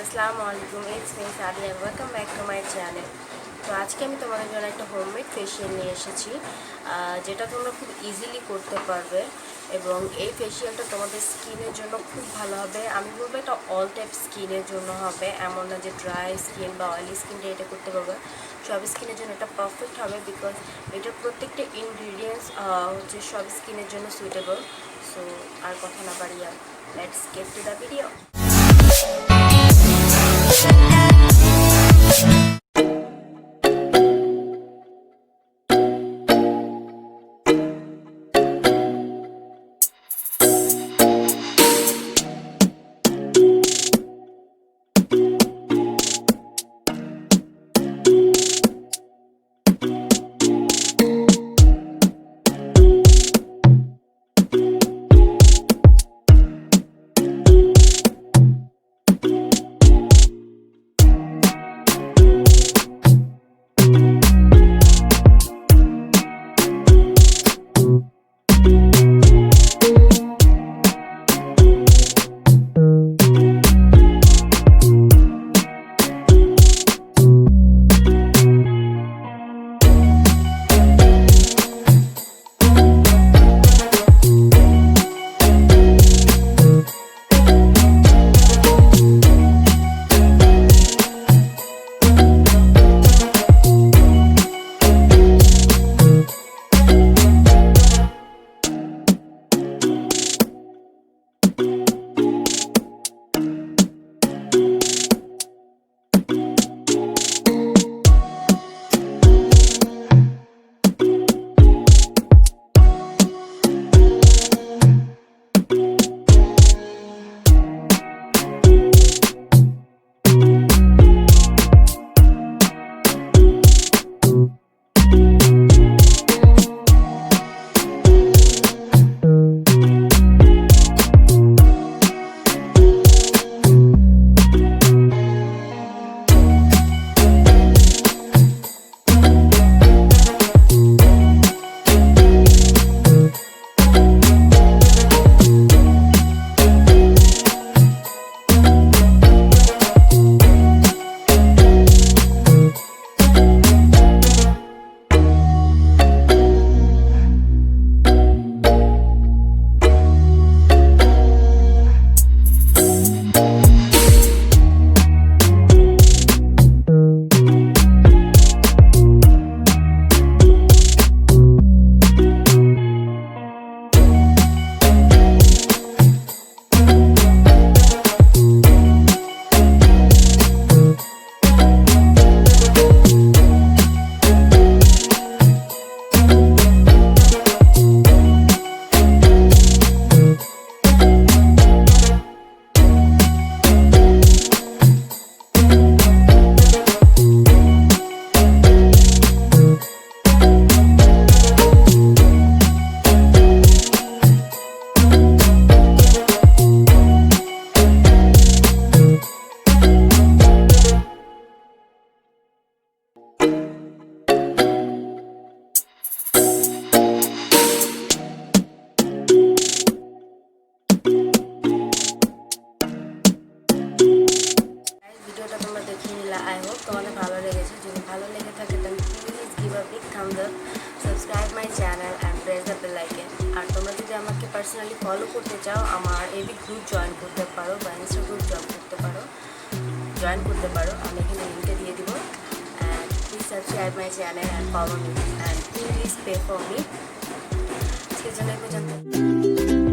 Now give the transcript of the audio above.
আসসালামু আলাইকুম, it's me Sadia, welcome back to my channel. তো আজকে আমি তোমাদের জন্য একটা হোমমেড ফেশিয়াল নিয়ে এসেছি, যেটা তোমরা খুব ইজিলি করতে পারবে এবং এই ফেশিয়ালটা তোমাদের স্কিনের জন্য খুব ভালো হবে। আমি বলবো এটা অল টাইপ স্কিনের জন্য হবে, এমন না যে ড্রাই স্কিন বা অয়েলি স্কিনটা এটা করতে পারবে। সব স্কিনের জন্য এটা পারফেক্ট হবে, বিকজ এটার প্রত্যেকটা ইনগ্রিডিয়েন্টস হচ্ছে সব স্কিনের জন্য সুইটেবল। সো আর কথা না বাড়িয়ে let's get to the video. ভিডিওটা তোমরা দেখে নিলে, আই হোপ তোমাদের ভালো লেগেছে। যদি ভালো লেগে থাকে then please give a big thumbs up, subscribe my channel and press the bell icon. আর তোমরা যদি আমাকে পার্সোনালি ফলো করতে চাও, আমার এবি গ্রুপ জয়েন করতে পারো বা ইনস্টা গ্রুপ জয়েন করতে পারো। আমি এখানে লিঙ্কটা দিয়ে দিব। And please subscribe my channel and follow me and please pay for me. আজকের জন্য এই পর্যন্ত।